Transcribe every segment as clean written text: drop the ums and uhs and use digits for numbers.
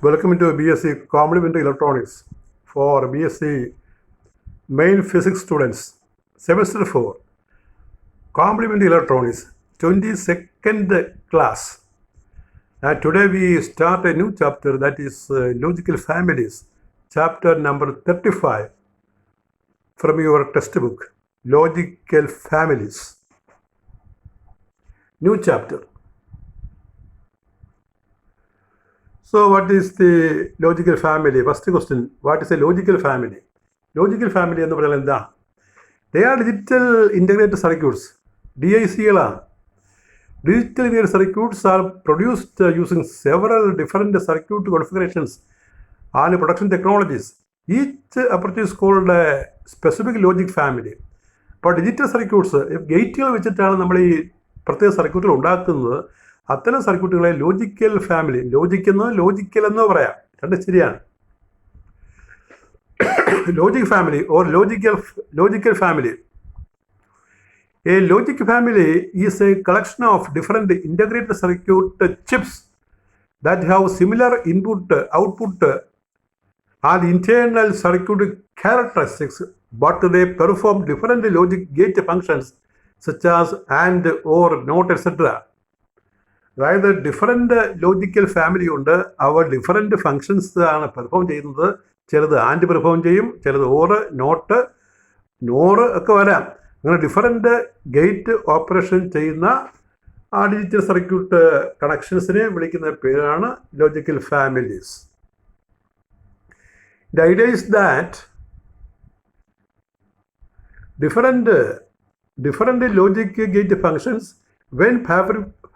Welcome to BSc Complementary Electronics for BSc Main Physics students, Semester 4, Complementary Electronics, 22nd class. And today we start a new chapter, that is Logical Families, chapter number 35 from your textbook, Logical Families. New chapter. So what is the logical family? First question, what is a logical family? Logical family എന്ന് പറഞ്ഞാൽ എന്താണ്? They are digital integrated circuits, DICകളാണ്. Digital integrated circuits are produced using several different circuit configurations and production technologies. Each approach is called a specific logic family. അപ്പോൾ digital circuits ഗേറ്റുകൾ വെച്ചിട്ടാണ് നമ്മൾ ഈ പ്രത്യേക സർക്യൂട്ടുകൾ ഉണ്ടാക്കുന്നത്. അത്തരം സർക്യൂട്ടുകളെ ലോജിക്കൽ ഫാമിലി, ലോജിക്കൽ എന്നോ പറയാം, രണ്ട് ശരിയാണ്. Logic family or logical family. A logic family is a collection of different integrated circuit chips that have similar input, output, and internal circuit characteristics, but they perform different logic gate functions such as AND, OR, NOT, etc. അതായത് different logical family ഉണ്ട്. അവർ different functions ആണ് perform ചെയ്യുന്നത്. ചിലത് and perform ചെയ്യും, ചിലത് ഓറ്, not, nor ഒക്കെ വരാം. അങ്ങനെ ഡിഫറെൻ്റ് ഗേറ്റ് ഓപ്പറേഷൻ ചെയ്യുന്ന ആ ഡിജിറ്റൽ സർക്യൂട്ട് കണക്ഷൻസിനെ വിളിക്കുന്ന പേരാണ് logical families. The idea is that different logic gate functions, when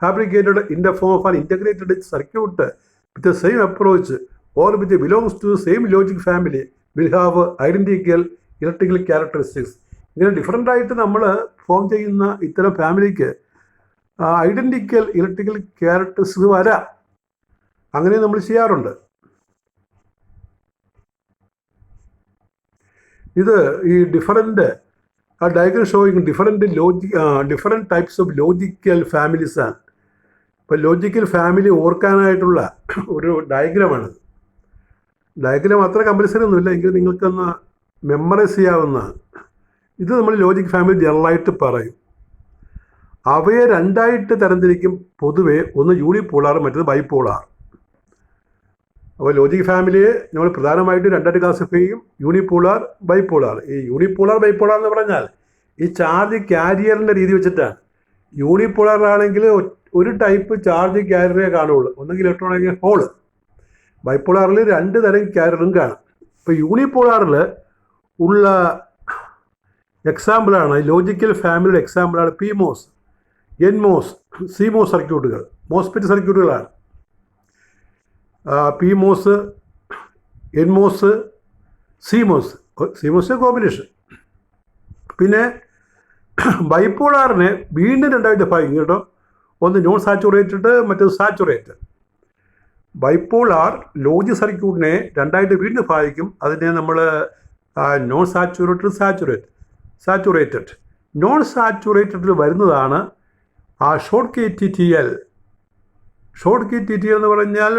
fabricated in the form of an integrated circuit with the same approach or which belongs to the same logic family, will have identical electrical characteristics. ഇങ്ങനെ different ആയിട്ട് നമ്മൾ form ചെയ്യുന്ന ഇത്തരം ഫാമിലിക്ക് identical electrical characteristics വരാം. അങ്ങനെ നമ്മൾ ചെയ്യാറുണ്ട്. ഇത് ഈ different diagram showing different types of logical families ആണ്. ഇപ്പോൾ ലോജിക്കൽ ഫാമിലി ഓർക്കാനായിട്ടുള്ള ഒരു ഡയഗ്രമാണ്. ഡയഗ്രാം അത്ര കമ്പൽസറി ഒന്നുമില്ല, എങ്കിൽ നിങ്ങൾക്കൊന്ന് മെമ്മറൈസ് ചെയ്യാവുന്നതാണ്. ഇത് നമ്മൾ ലോജിക് ഫാമിലി ജനറലായിട്ട് പറയും. അവയെ രണ്ടായിട്ട് തരംതിരിക്കും പൊതുവെ, ഒന്ന് യൂണിപോളാർ, മറ്റേത് ബൈപോളാർ. അപ്പോൾ ലോജിക് ഫാമിലിയെ നമ്മൾ പ്രധാനമായിട്ട് രണ്ടായിട്ട് ക്ലാസിഫൈ ചെയ്യും, യൂണിപോളാർ, ബൈപോളാർ. ഈ യൂണിപോളാർ, ബൈപോളാർ എന്ന് പറഞ്ഞാൽ ഈ ചാർജ് ക്യാരിയറിൻ്റെ രീതി വെച്ചിട്ടാണ്. യൂണിപോളാർ ആണെങ്കിൽ ഒരു ടൈപ്പ് ചാർജ് ക്യാരിയറേ കാണുള്ളൂ, ഒന്നെങ്കിൽ ഇലക്ട്രോൺ അല്ലെങ്കിൽ ഹോള്. ബൈപോളാറിൽ രണ്ട് തരം ക്യാരിയറും കാണും. ഇപ്പോൾ യൂണിപോളാറിൽ ഉള്ള എക്സാമ്പിളാണ്, ലോജിക്കൽ ഫാമിലിയുടെ എക്സാമ്പിളാണ് PMOS, NMOS, CMOS സർക്യൂട്ടുകൾ, മോസ്ഫെറ്റ് സർക്യൂട്ടുകളാണ്. PMOS, NMOS, CMOS combination. പിന്നെ ബൈപോളാറിനെ വീണ്ടും രണ്ടായിട്ട് ഭാഗിക്കും കേട്ടോ. ഒന്ന് നോൺ സാച്ചുറേറ്റഡ്, മറ്റേത് സാച്ചുറേറ്റഡ്. ബൈപോളാർ ലോജിക് സർക്യൂട്ടിനെ രണ്ടായിട്ട് വീണ്ടും ഭാഗിക്കും. അതിനെ നമ്മൾ നോൺ സാച്ചുറേറ്റഡ്, സാച്ചുറേറ്റഡ്. നോൺ സാച്ചുറേറ്റഡിൽ വരുന്നതാണ് ആ Schottky TTL. Schottky TTL എന്ന് പറഞ്ഞാൽ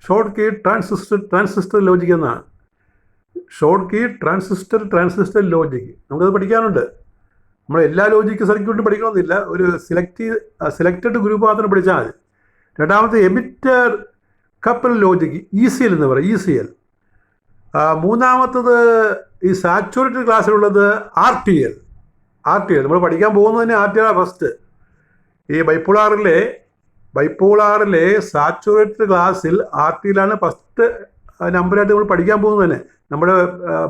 ഷോർട്ട് കീ ട്രാൻസിസ്റ്റർ ലോജിക് എന്നാണ്. ഷോർട്ട് കീ ട്രാൻസിസ്റ്റർ ലോജിക് നമുക്കത് പഠിക്കാനുണ്ട്. നമ്മൾ എല്ലാ ലോജിക് സർക്യൂട്ടും പഠിക്കണമെന്നില്ല, ഒരു സെലക്റ്റഡ് ഗ്രൂപ്പ് മാത്രം പഠിച്ചാൽ മതി. രണ്ടാമത്തെ എമിറ്റർ കപ്പിൾ ലോജിക്, ECL എന്ന് പറയും, ECL. മൂന്നാമത്തത് ഈ സാച്ചുറേറ്റഡ് ക്ലാസ്സിലുള്ളത് RTL. നമ്മൾ പഠിക്കാൻ പോകുന്നത് തന്നെ RTL ഫസ്റ്റ്. ഈ ബൈപോളാറിലെ സാച്ചുറേറ്റഡ് ക്ലാസ്സിൽ RTL ഫസ്റ്റ് നമ്പറായിട്ട് നമ്മൾ പഠിക്കാൻ പോകുന്നത് തന്നെ. നമ്മുടെ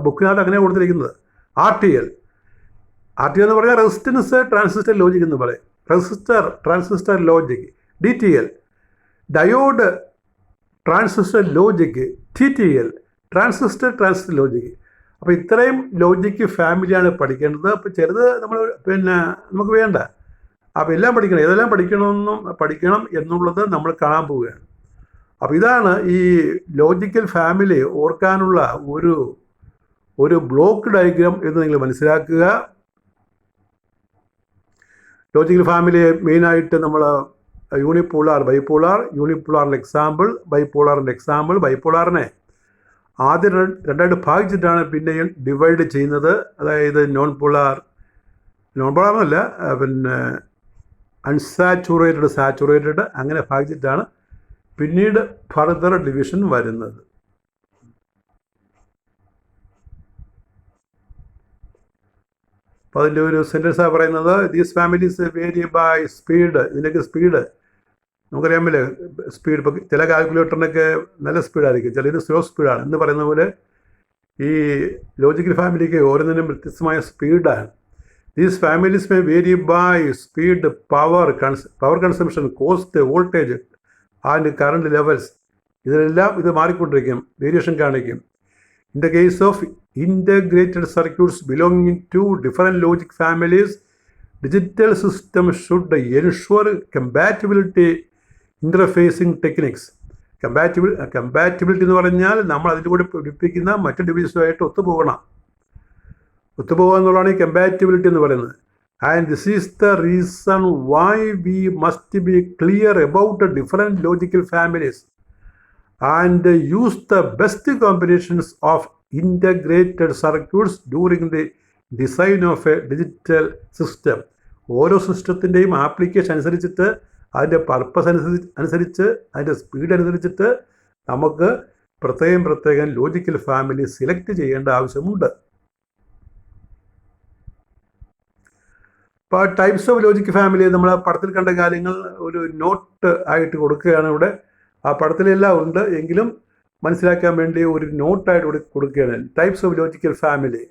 ബുക്കിനകത്ത് അങ്ങനെ കൊടുത്തിരിക്കുന്നത് RTL എന്ന് പറഞ്ഞാൽ റെസിസ്റ്റൻസ് ട്രാൻസിസ്റ്റർ ലോജിക് എന്ന് പറയും. Transistor logic. DTL diode transistor logic. TTL transistor logic. അപ്പോൾ ഇത്രയും ലോജിക് ഫാമിലിയാണ് പഠിക്കേണ്ടത്. അപ്പോൾ ചെറുത് നമ്മൾ നമുക്ക് വേണ്ട. അപ്പോൾ എല്ലാം പഠിക്കണം, ഏതെല്ലാം പഠിക്കണം എന്നുള്ളത് നമ്മൾ കാണാൻ പോവുകയാണ്. അപ്പോൾ ഇതാണ് ഈ ലോജിക്കൽ ഫാമിലി ഓർക്കാനുള്ള ഒരു ബ്ലോക്ക് ഡയഗ്രാം എന്ന് നിങ്ങൾ മനസ്സിലാക്കുക. ലോജിക്കൽ ഫാമിലി മെയിനായിട്ട് നമ്മൾ യൂണിപോളാർ, ബൈപോളാർ, യൂണിപോളാറിൻ്റെ എക്സാമ്പിൾ, ബൈപോളാറിൻ്റെ എക്സാമ്പിൾ. ബൈപോളാറിനെ ആദ്യം രണ്ടായിട്ട് ഭാഗിച്ചിട്ടാണ് പിന്നെയും ഡിവൈഡ് ചെയ്യുന്നത്. അതായത് നോൺ പോളാർ എന്നല്ല, പിന്നെ അൺസാച്ചുറേറ്റഡ്, സാച്ചുറേറ്റഡ്, അങ്ങനെ ഭാഗിച്ചിട്ടാണ് പിന്നീട് ഫർദർ ഡിവിഷൻ വരുന്നത്. അപ്പോൾ അതിൻ്റെ ഒരു സെൻറ്റൻസാണ് പറയുന്നത്, these families vary by speed. ഇതിൻ്റെയൊക്കെ സ്പീഡ് നമുക്കറിയാമല്ലേ, സ്പീഡ് ഇപ്പോൾ ചില കാൽക്കുലേറ്ററിനൊക്കെ നല്ല സ്പീഡായിരിക്കും, ചിലത് സ്ലോ സ്പീഡാണ് എന്ന് പറയുന്ന പോലെ ഈ ലോജിക്കൽ ഫാമിലിക്ക് ഓരോന്നിനും വ്യത്യസ്തമായ സ്പീഡാണ്. These families may vary by speed, power consumption, cost, voltage and current levels. ഇതിലെല്ലാം ഇത് മാറിക്കൊണ്ടിരിക്കും, വേരിയേഷൻ കാണിക്കും. In the case of integrated circuits belonging to different logic families, digital system should ensure compatibility interfacing techniques. Compatibility എന്ന് പറഞ്ഞാൽ നമ്മൾ അതിൻ്റെ കൂടെ പഠിപ്പിക്കുന്ന മറ്റ് ഡിവൈസുമായിട്ട് ഒത്തുപോകുക എന്നുള്ളതാണ് ഈ കമ്പാറ്റബിലിറ്റി എന്ന് പറയുന്നത്. And this is the reason why we must be clear about different logical families and use the best combinations of integrated circuits during the design of A digital system. ഓരോ സിസ്റ്റത്തിൻ്റെയും ആപ്ലിക്കേഷൻ അനുസരിച്ചിട്ട്, അതിൻ്റെ purpose അനുസരിച്ച്, അതിൻ്റെ speed അനുസരിച്ചിട്ട് നമുക്ക് പ്രത്യേകം logical family select ചെയ്യേണ്ട ആവശ്യമുണ്ട്. ഇപ്പോൾ ടൈപ്സ് ഓഫ് ലോജിക്കൽ ഫാമിലി നമ്മൾ പടത്തിൽ കണ്ട കാര്യങ്ങൾ ഒരു നോട്ട് ആയിട്ട് കൊടുക്കുകയാണ് ഇവിടെ. ആ പടത്തിലെല്ലാം ഉണ്ട്, എങ്കിലും മനസ്സിലാക്കാൻ വേണ്ടി ഒരു നോട്ടായിട്ട് ഇവിടെ കൊടുക്കുകയാണ്. Types of logical family.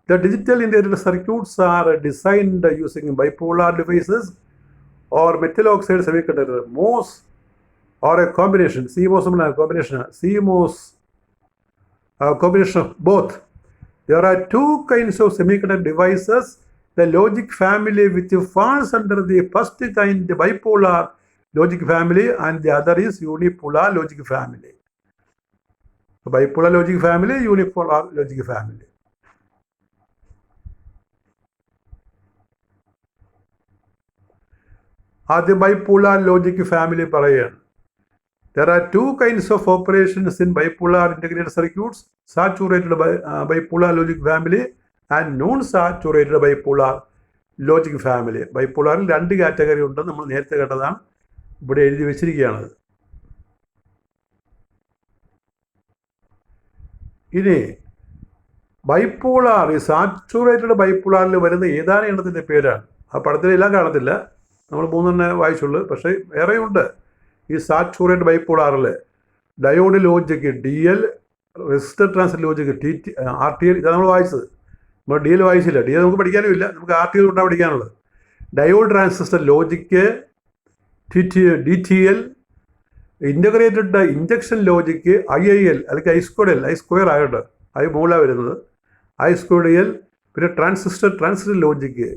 The digital integrated circuits are designed using bipolar devices or metal oxide semiconductor, MOS, or a combination, CMOS combination of both. There are two kinds of semiconductor devices. The logic family which falls under the first kind, bipolar logic family, and the other is unipolar logic family. Bipolar logic family, unipolar logic family. ആദ്യം bipolar logic family പറയുകയാണ്. There are two kinds of operations in bipolar integrated circuits, saturated bipolar logic family and non-saturated bipolar logic family. ബൈപോളാറിൽ രണ്ട് category ഉണ്ട്, നമ്മൾ നേരത്തെ കേട്ടതാണ്, ഇവിടെ എഴുതി വെച്ചിരിക്കുകയാണ്. ഇനി ബൈപോളാർ, ഈ സാച്ചുറേറ്റഡ് ബൈപോളാറിൽ വരുന്ന ഏതാനും എണ്ണത്തിൻ്റെ പേരാണ്. ആ പടത്തിലെല്ലാം കാണത്തില്ല, നമ്മൾ മൂന്നെണ്ണേ വായിച്ചുള്ളൂ, പക്ഷേ വേറെയുണ്ട്. ഈ സാച്ചുറേറ്റഡ് ബൈപോളാറിൽ diode logic DL, resistor transfer logic RTL, ഇതാണ് നമ്മൾ വായിച്ചത്. നമ്മൾ DL വായിച്ചില്ല, DL നമുക്ക് പഠിക്കാനും ഇല്ല, നമുക്ക് RTL കൊണ്ടാണ് പഠിക്കാനുള്ളത്. Diode transistor logic DTL, integrated injection logic IIL അല്ലെങ്കിൽ I2L ആയിട്ട് മുകളിലാണ് വരുന്നത്, I2L. പിന്നെ ട്രാൻസിസ്റ്റർ ലോജിക്ക്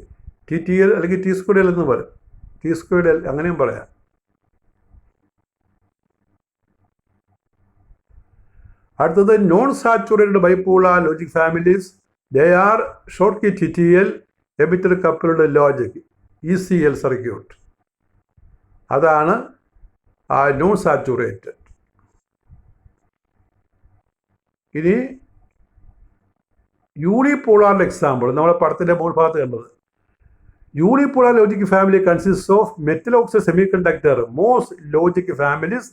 TTL അല്ലെങ്കിൽ T2L എന്ന് പറയും, T2L അങ്ങനെയും പറയാം. അടുത്തത് non saturated bipolar logic families. They are Schottky TTL, emitter coupled logic ECL circuit. അതാണ് നോൺ സാച്ചുറേറ്റഡ്. ഇനി യൂണിപോളാറിൻ്റെ എക്സാമ്പിൾ നമ്മളെ പടത്തിൻ്റെ മുകൾ ഭാഗത്ത് കണ്ടത്. Unipolar logic family consists of metal oxide semiconductor, MOS logic families.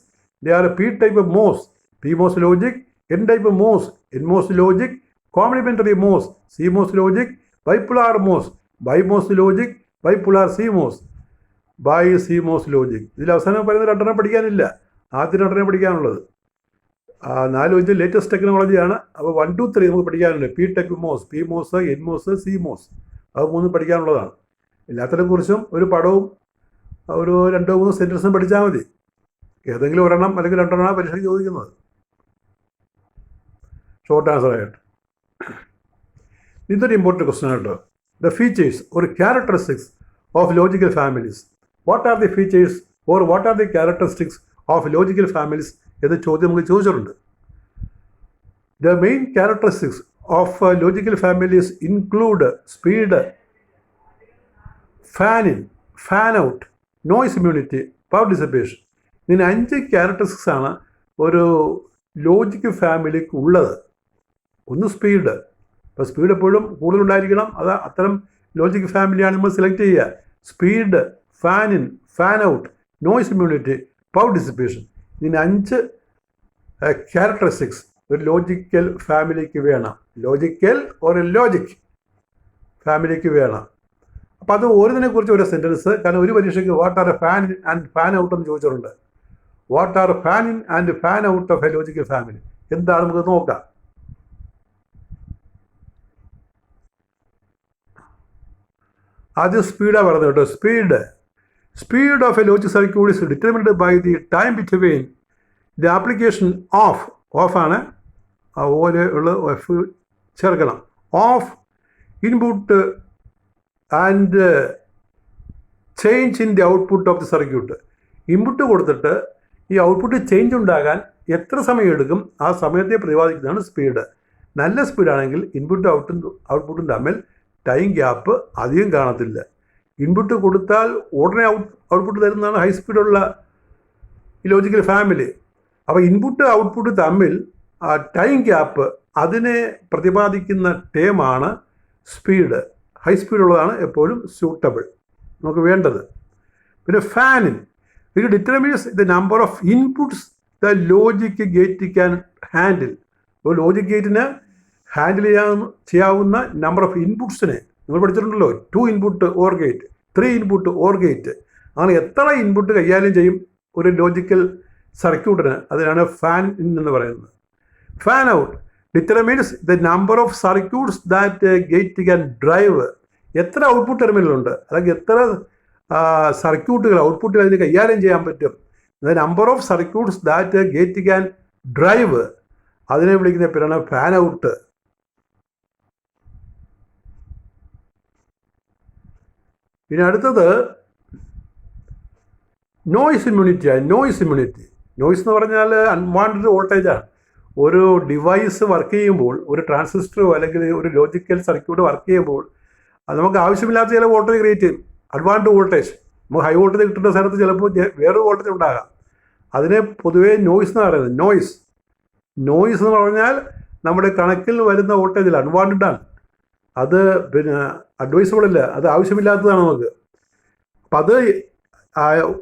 They are P-type of MOS, PMOS logic, N-type of MOS, NMOS logic, complementary MOS, CMOS logic, bipolar MOS, BiMOS logic, bipolar CMOS, BiCMOS logic. ഇതിൽ അവസാനം പറയുന്ന രണ്ടെണ്ണം പഠിക്കാനില്ല, ആദ്യം രണ്ടെണ്ണം പഠിക്കാനുള്ളത്. 4 latest ടെക്നോളജിയാണ്. അപ്പോൾ 1, 2, 3 നമുക്ക് പഠിക്കാനുണ്ട്. P-type MOS, PMOS, NMOS, CMOS, അത് 3 പഠിക്കാനുള്ളതാണ്. എല്ലാത്തിനെ കുറിച്ചും ഒരു പടവും ഒരു 2-3 സെൻറ്റൻസും പഠിച്ചാൽ മതി. ഏതെങ്കിലും ഒരെണ്ണം അല്ലെങ്കിൽ രണ്ടെണ്ണം പരീക്ഷയ്ക്ക് ചോദിക്കുന്നത്, ഷോർട്ട് ആൻസർ ആയിട്ട്. ഇതൊരു ഇമ്പോർട്ടൻറ്റ് ക്വസ്റ്റൻ കേട്ടോ. The features or characteristics of logical families. What are the features or what are the characteristics of logical families എന്ന ചോദ്യം നമുക്ക് ചോദിച്ചിട്ടുണ്ട്. The main characteristics of logical families include speed, fan in, fan out, noise immunity, power dissipation. ഇങ്ങനെ 5 characteristics ആണ് ഒരു logic ഫാമിലിക്ക് ഉള്ളത്. ഒന്ന് സ്പീഡ്. അപ്പോൾ സ്പീഡ് എപ്പോഴും കൂടുതലുണ്ടായിരിക്കണം. അത് അത്തരം ലോജിക് ഫാമിലിയാണ് നമ്മൾ സെലക്ട് ചെയ്യുക. Speed, fan in, fan out, noise immunity, power dissipation. ഇതിന് 5 ക്യാരക്ടറിസ്റ്റിക്സ് ഒരു ലോജിക്കൽ ഫാമിലിക്ക് വേണം. ലോജിക്കൽ ഒരു ലോജിക് ഫാമിലിക്ക് വേണം. അപ്പോൾ അത് ഓരോന്നിനെ കുറിച്ച് ഒരു സെൻറ്റൻസ്. കാരണം ഒരു പരീക്ഷയ്ക്ക് what are a fan in and fan out എന്ന് ചോദിച്ചിട്ടുണ്ട്. What are fan in and fan out of a logical family എന്താണ് നമുക്ക് നോക്കാം. ആദ്യം സ്പീഡാണ് പറഞ്ഞത് കേട്ടോ. Speed of a logic circuit is determined by the time between the application ഓഫാണ് അതുപോലെ ഉള്ള എഫ് ചേർക്കണം. Of input and change in the output of the circuit. Input കൊടുത്തിട്ട് ഈ ഔട്ട്പുട്ട് ചേഞ്ച് ഉണ്ടാകാൻ എത്ര സമയം എടുക്കും, ആ സമയത്തെ പ്രതിപാദിക്കുന്നതാണ് സ്പീഡ്. നല്ല സ്പീഡാണെങ്കിൽ ഇൻപുട്ടും ഔട്ട്പുട്ടും തമ്മിൽ ടൈം ഗ്യാപ്പ് അധികം കാണത്തില്ല. ഇൻപുട്ട് കൊടുത്താൽ ഉടനെ ഔട്ട്പുട്ട് തരുന്നതാണ് ഹൈ സ്പീഡുള്ള ഈ ലോജിക്കൽ ഫാമിലി. അപ്പോൾ ഇൻപുട്ട് ഔട്ട്പുട്ട് തമ്മിൽ ടൈം ഗ്യാപ്പ് അതിനെ പ്രതിപാദിക്കുന്ന ടേമാണ് സ്പീഡ്. ഹൈ സ്പീഡുള്ളതാണ് എപ്പോഴും സ്യൂട്ടബിൾ നമുക്ക് വേണ്ടത്. പിന്നെ fan in, it determines the number of inputs the logic gate can handle. ഒരു ലോജിക് ഗേറ്റിന് ഹാൻഡിൽ ചെയ്യാവുന്ന നമ്പർ ഓഫ് ഇൻപുട്സിനെ നിങ്ങൾ പഠിച്ചിട്ടുണ്ടല്ലോ. 2 input or gate, 3 input or gate. അങ്ങനെ എത്ര ഇൻപുട്ട് കൈകാര്യം ചെയ്യും ഒരു ലോജിക്കൽ സർക്യൂട്ടിന്, അതിനാണ് ഫാൻ ഇൻ എന്ന് പറയുന്നത്. Fan out determines the number of circuits that gate can drive. എത്ര ഔട്ട്പുട്ട് ടെർമിനലുണ്ട്, അല്ലെങ്കിൽ എത്ര സർക്യൂട്ടുകൾ ഔട്ട്പുട്ടിൽ അതിന് കൈകാര്യം ചെയ്യാൻ പറ്റും. The number of circuits that gate can drive, അതിനെ വിളിക്കുന്ന പേരാണ് ഫാൻ ഔട്ട്. ഇനി അടുത്തത് നോയ്സ് ഇമ്മ്യൂണിറ്റിയാണ്. നോയ്സ് എന്ന് പറഞ്ഞാൽ അൺവാണ്ടഡ് വോൾട്ടേജാണ്. ഒരു ഡിവൈസ് വർക്ക് ചെയ്യുമ്പോൾ, ഒരു ട്രാൻസിസ്റ്ററോ അല്ലെങ്കിൽ ഒരു ലോജിക്കൽ സർക്യൂട്ട് വർക്ക് ചെയ്യുമ്പോൾ അത് നമുക്ക് ആവശ്യമില്ലാത്ത ചില വോൾട്ടേജ് ക്രിയേറ്റ് ചെയ്യും. അഡ്വാൻസ്ഡ് വോൾട്ടേജ്, നമുക്ക് ഹൈ വോൾട്ടേജ് കിട്ടുന്ന സ്ഥലത്ത് ചിലപ്പോൾ വേറൊരു വോൾട്ടേജ് ഉണ്ടാകാം. അതിനെ പൊതുവേ നോയ്സ് എന്ന് പറയുന്നത്. നോയ്സ് എന്ന് പറഞ്ഞാൽ നമ്മുടെ കണക്കിൽ വരുന്ന വോൾട്ടേജിൽ അൺവാണ്ടഡാണ്. അത് പിന്നെ അഡ്വൈസബിൾ അല്ല, അത് ആവശ്യമില്ലാത്തതാണ് നമുക്ക്. അപ്പം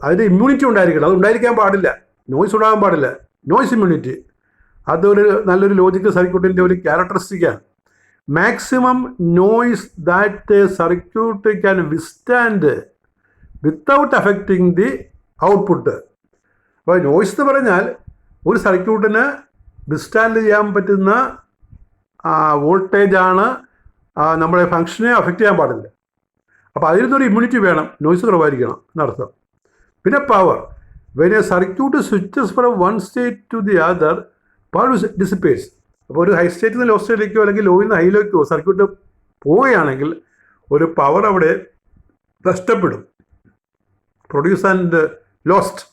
അതിന് ഇമ്മ്യൂണിറ്റി ഉണ്ടായിരിക്കണം. അത് ഉണ്ടായിരിക്കാൻ പാടില്ല, നോയ്സ് ഉണ്ടാകാൻ പാടില്ല. നോയ്സ് ഇമ്മ്യൂണിറ്റി അതൊരു നല്ലൊരു ലോജിക്കൽ സർക്യൂട്ടിൻ്റെ ഒരു ക്യാരക്ടറിസ്റ്റിക്കാണ്. Maximum noise that circuit can withstand without affecting the output. അപ്പോൾ നോയ്സ് എന്ന് പറഞ്ഞാൽ ഒരു സർക്യൂട്ടിന് വിസ്റ്റാൻഡ് ചെയ്യാൻ പറ്റുന്ന വോൾട്ടേജാണ് നമ്മുടെ ഫംഗ്ഷനെ അഫക്റ്റ് ചെയ്യാൻ പാടില്ല. അപ്പോൾ അതിൽ നിന്നൊരു ഇമ്മ്യൂണിറ്റി വേണം, നോയ്സ് കുറവായിരിക്കണം എന്നർത്ഥം. പിന്നെ power, when a circuit switches from one state to the other, power dissipates. അപ്പോൾ ഒരു ഹൈ സ്റ്റേറ്റിൽ നിന്ന് ലോ സ്റ്റേറ്റിലേക്കോ അല്ലെങ്കിൽ ലോയിൽ നിന്ന് ഹൈയിലേക്കോ സർക്യൂട്ട് പോവുകയാണെങ്കിൽ ഒരു പവർ അവിടെ നഷ്ടപ്പെടും, പ്രൊഡ്യൂസ് ആൻഡ് ലോസ്റ്റ്.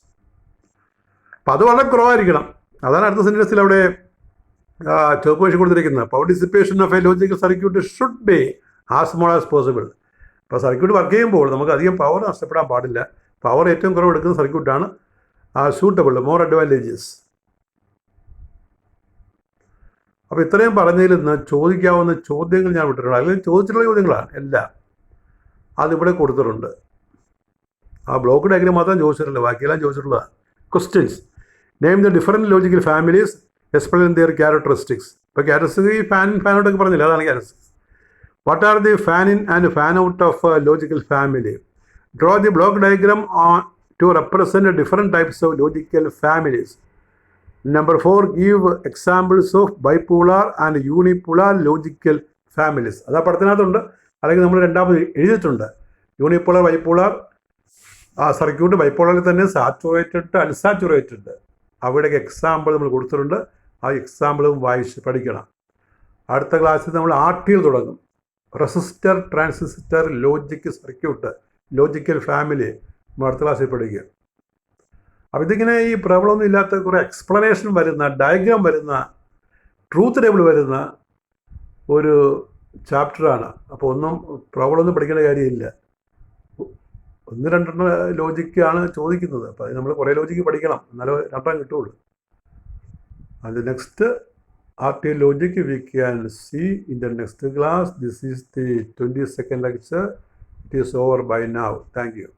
അപ്പോൾ അത് വളരെ കുറവായിരിക്കണം. അതാണ് അടുത്ത സെൻറ്റൻസിൽ അവിടെ ചുവപ്പ് വഴി കൊടുത്തിരിക്കുന്നത്. Power dissipation of a logical circuit should be as small as possible. അപ്പോൾ സർക്യൂട്ട് വർക്ക് ചെയ്യുമ്പോൾ നമുക്ക് അധികം പവർ നഷ്ടപ്പെടാൻ പാടില്ല. പവർ ഏറ്റവും കുറവ് എടുക്കുന്ന സർക്യൂട്ടാണ് സൂട്ടബിൾ, മോർ അഡ്വാൻറ്റേജസ്. അപ്പോൾ ഇത്രയും പറഞ്ഞതിൽ നിന്ന് ചോദിക്കാവുന്ന ചോദ്യങ്ങൾ ഞാൻ വിട്ടിട്ടുണ്ട്. അല്ലെങ്കിൽ ചോദിച്ചിട്ടുള്ള ചോദ്യങ്ങളാണ് എല്ലാം, അതിവിടെ കൊടുത്തിട്ടുണ്ട്. ആ ബ്ലോക്ക് ഡയഗ്രം മാത്രം ചോദിച്ചിട്ടില്ല, ബാക്കിയെല്ലാം ചോദിച്ചിട്ടുള്ളതാണ്. Questions: name the different logical families, explain their characteristics. ഇപ്പോൾ ക്യാരക്ടറിസ്റ്റിക്സ് ഫാൻ ഔട്ടൊക്കെ പറഞ്ഞില്ല, അതാണ് characteristics. What are the fan in and fan out of logical family? Draw the block diagram to represent different types of logical families. Number 4, give examples of bipolar and unipolar logical families. അത് ആ പടത്തിനകത്തുണ്ട്, അല്ലെങ്കിൽ നമ്മൾ രണ്ടാമത് എഴുതിയിട്ടുണ്ട്. യൂണിപോളർ, bipolar circuit. ബൈപോളറിൽ തന്നെ saturated, unsaturated, അവിടെയൊക്കെ example നമ്മൾ കൊടുത്തിട്ടുണ്ട്. ആ എക്സാമ്പിളും വായിച്ച് പഠിക്കണം. അടുത്ത ക്ലാസ്സിൽ നമ്മൾ RTL തുടങ്ങും. Resistor, transistor, logic circuit, logical family നമ്മൾ അടുത്ത ക്ലാസ്സിൽ പഠിക്കുക. അപ്പോൾ ഇതിങ്ങനെ ഈ പ്രോബ്ലം ഒന്നും ഇല്ലാത്ത കുറേ എക്സ്പ്ലനേഷൻ വരുന്ന, ഡയഗ്രാം വരുന്ന, ട്രൂത്ത് ടേബിൾ വരുന്ന ഒരു ചാപ്റ്ററാണ്. അപ്പോൾ പ്രോബ്ലം ഒന്നും പഠിക്കേണ്ട കാര്യമില്ല. ഒന്ന് രണ്ടെണ്ണം ലോജിക്കാണ് ചോദിക്കുന്നത്. അപ്പോൾ അത് നമ്മൾ കുറേ ലോജിക്ക് പഠിക്കണം, എന്നാലേ രണ്ടെണ്ണം കിട്ടുള്ളൂ. And the next RTL logic we can see in the next class. This is the 22nd lecture. It is over by now. Thank you.